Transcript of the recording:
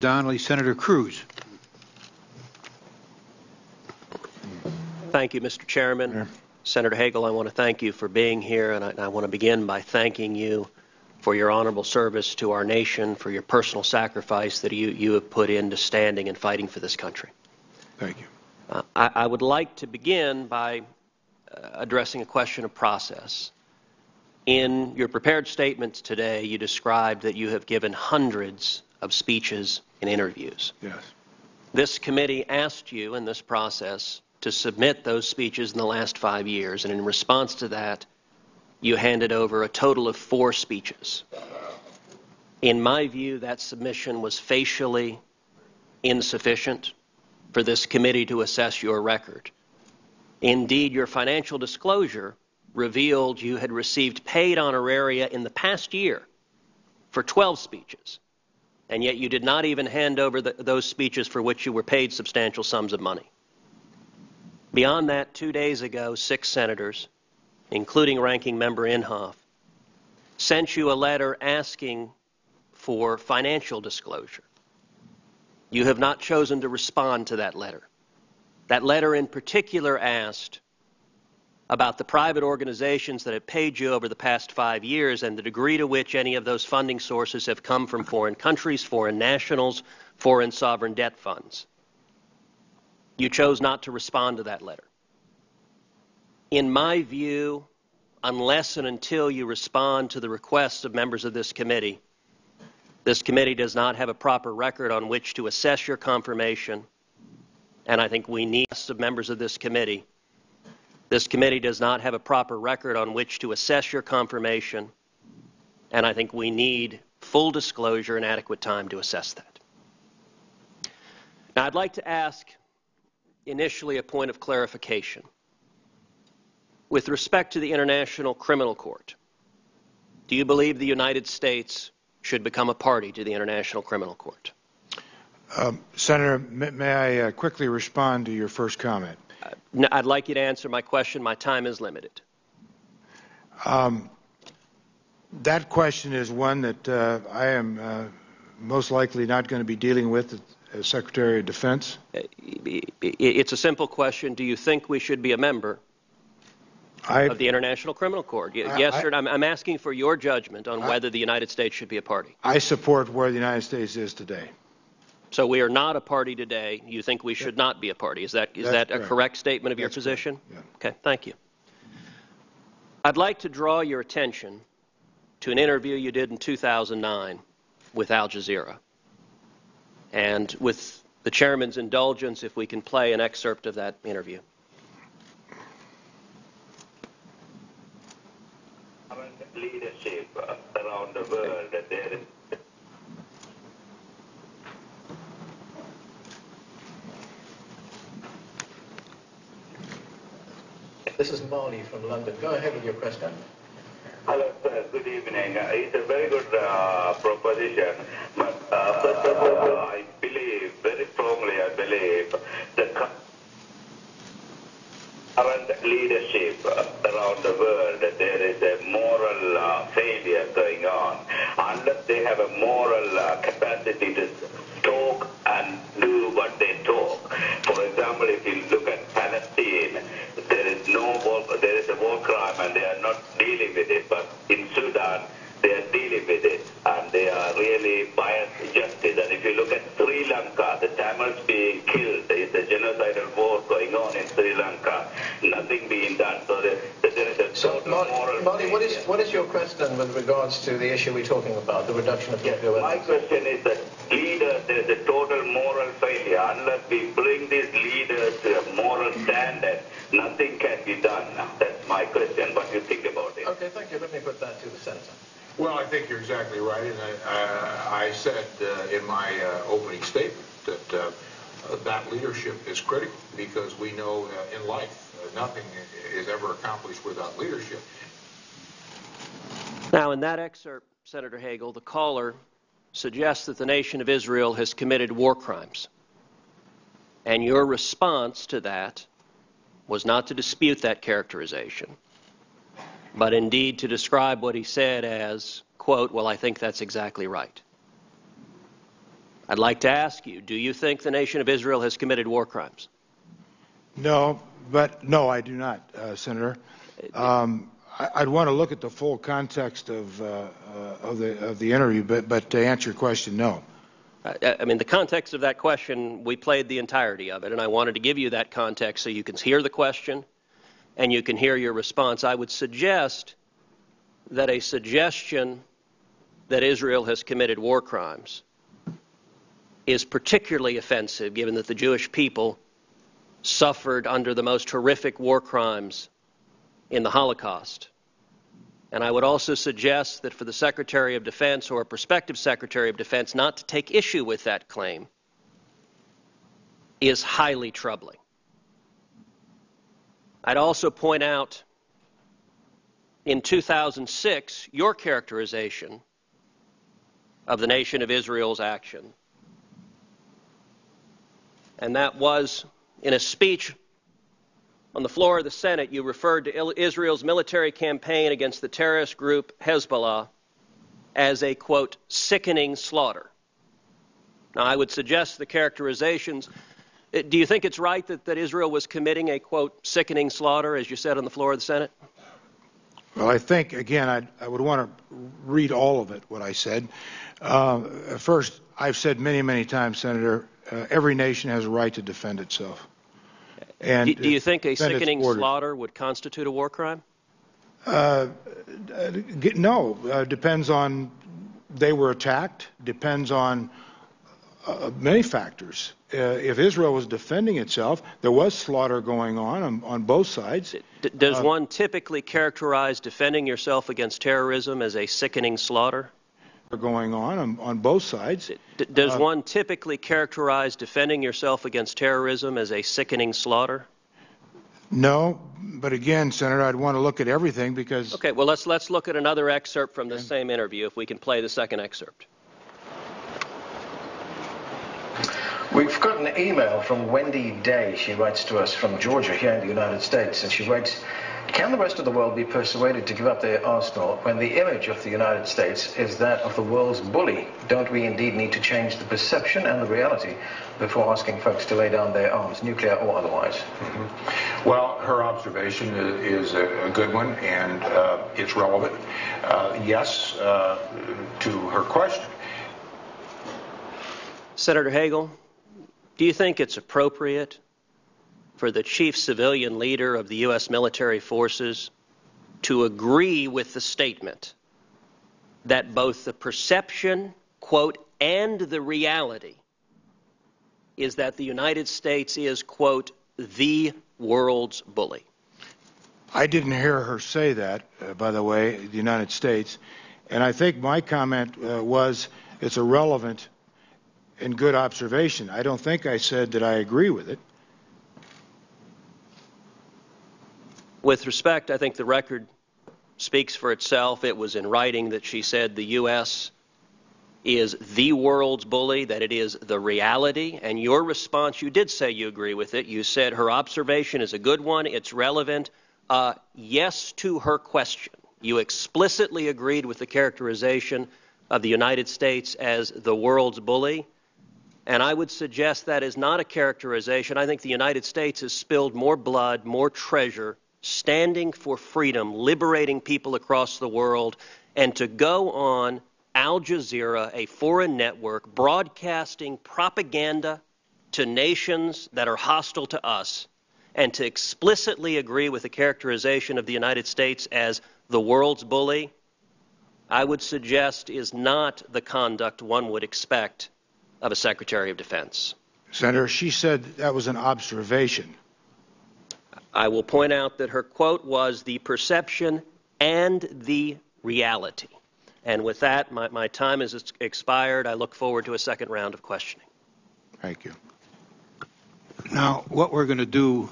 Donnelly, Senator Cruz. Thank you, Mr. Chairman. Yeah. Senator Hagel, I want to thank you for being here, and I want to begin by thanking you for your honorable service to our nation, for your personal sacrifice that you have put into standing and fighting for this country. Thank you. I would like to begin by addressing a question of process. In your prepared statements today, you described that you have given hundreds of speeches and interviews. Yes. This committee asked you in this process to submit those speeches in the last 5 years, and in response to that, you handed over a total of 4 speeches. In my view, that submission was facially insufficient for this committee to assess your record. Indeed, your financial disclosure revealed you had received paid honoraria in the past year for 12 speeches, and yet you did not even hand over those speeches for which you were paid substantial sums of money. Beyond that, 2 days ago, 6 senators, including Ranking Member Inhofe, sent you a letter asking for financial disclosure. You have not chosen to respond to that letter. That letter in particular asked about the private organizations that have paid you over the past 5 years and the degree to which any of those funding sources have come from foreign countries, foreign nationals, foreign sovereign debt funds. You chose not to respond to that letter. In my view, unless and until you respond to the requests of members of this committee does not have a proper record on which to assess your confirmation, and I think we need of members of this committee does not have a proper record on which to assess your confirmation, and I think we need full disclosure and adequate time to assess that. Now, I'd like to ask initially a point of clarification. With respect to the International Criminal Court, do you believe the United States should become a party to the International Criminal Court? Senator, may I quickly respond to your first comment? I'd like you to answer my question. My time is limited. That question is one that I am most likely not going to be dealing with as Secretary of Defense. It's a simple question. Do you think we should be a member of the International Criminal Court? Yes, sir. I'm asking for your judgment on whether the United States should be a party. I support where the United States is today. So we are not a party today. You think we should not be a party. Is that a correct statement of your position? Yeah. Okay, thank you. I'd like to draw your attention to an interview you did in 2009 with Al Jazeera. And with the chairman's indulgence, if we can play an excerpt of that interview. Leadership around the world, there is This is Marley from London. Go ahead with your question. Hello, sir. Good evening. It's a very good proposition. But first of all, I believe, very strongly, I believe, the current leadership around the world, there is a moral failure going on. Unless they have a moral capacity to talk and do what they talk. For example, if you look at Palestine, there is a war crime and they are not dealing with it. But in Sudan, they are dealing with it and they are really biased justice. And if you look at Sri Lanka, the Tamils being killed, there is a genocidal war going on in Sri Lanka. Nothing being done. So there is a total moral Marley, what is your question with regards to the issue we're talking about, the reduction of nuclear My weapons? question is that leaders, there is a total moral failure. Unless we bring these leaders to a moral standard, nothing can be done. That's my question. What do you think about it? Okay, thank you. Let me put that to the Senator. Well, I think you're exactly right, and I said in my opening statement that that leadership is critical because we know in life nothing is ever accomplished without leadership. Now, in that excerpt, Senator Hagel, the caller suggests that the nation of Israel has committed war crimes. And your response to that was not to dispute that characterization, but indeed to describe what he said as, quote, well, I think that's exactly right. I'd like to ask you, do you think the nation of Israel has committed war crimes? No, I do not, Senator. I'd want to look at the full context of the interview, but to answer your question, no. I mean, the context of that question, we played the entirety of it, and I wanted to give you that context so you can hear the question and you can hear your response. I would suggest that a suggestion that Israel has committed war crimes is particularly offensive, given that the Jewish people suffered under the most horrific war crimes in the Holocaust. And I would also suggest that for the Secretary of Defense or a prospective Secretary of Defense not to take issue with that claim is highly troubling. I'd also point out, in 2006, your characterization of the nation of Israel's action, and that was in a speech on the floor of the Senate, you referred to Israel's military campaign against the terrorist group Hezbollah as a, quote, sickening slaughter. Now, I would suggest the characterizations. Do you think it's right that Israel was committing a, quote, sickening slaughter, as you said on the floor of the Senate? Well, I think, again, I would want to read all of it, what I said. First, I've said many, many times, Senator, every nation has a right to defend itself. And do you think a sickening slaughter would constitute a war crime? No. Depends on they were attacked. Depends on many factors. If Israel was defending itself, there was slaughter going on both sides. Does one typically characterize defending yourself against terrorism as a sickening slaughter? Going on both sides. Does one typically characterize defending yourself against terrorism as a sickening slaughter? No, but again, Senator, I'd want to look at everything because... Okay, well, let's look at another excerpt from the same interview, if we can play the second excerpt. We've got an email from Wendy Day. She writes to us from Georgia here in the United States, and she writes, can the rest of the world be persuaded to give up their arsenal when the image of the United States is that of the world's bully? Don't we indeed need to change the perception and the reality before asking folks to lay down their arms, nuclear or otherwise? Mm-hmm. Well, her observation is a good one, and it's relevant. Yes, to her question. Senator Hagel, do you think it's appropriate for the chief civilian leader of the U.S. military forces to agree with the statement that both the perception, quote, and the reality is that the United States is, quote, the world's bully? I didn't hear her say that, by the way, the United States. And I think my comment was it's a relevant and good observation. I don't think I said that I agree with it. With respect, I think the record speaks for itself. It was in writing that she said the U.S. is the world's bully, that it is the reality. And your response, you did say you agree with it. You said her observation is a good one, it's relevant. Yes to her question. You explicitly agreed with the characterization of the United States as the world's bully. And I would suggest that is not a characterization. I think the United States has spilled more blood, more treasure, standing for freedom, liberating people across the world, and to go on Al Jazeera, a foreign network, broadcasting propaganda to nations that are hostile to us, and to explicitly agree with the characterization of the United States as the world's bully, I would suggest is not the conduct one would expect of a Secretary of Defense. Senator, she said that was an observation. I will point out that her quote was the perception and the reality. And with that, my time has expired. I look forward to a second round of questioning. Thank you. Now, what we're going to do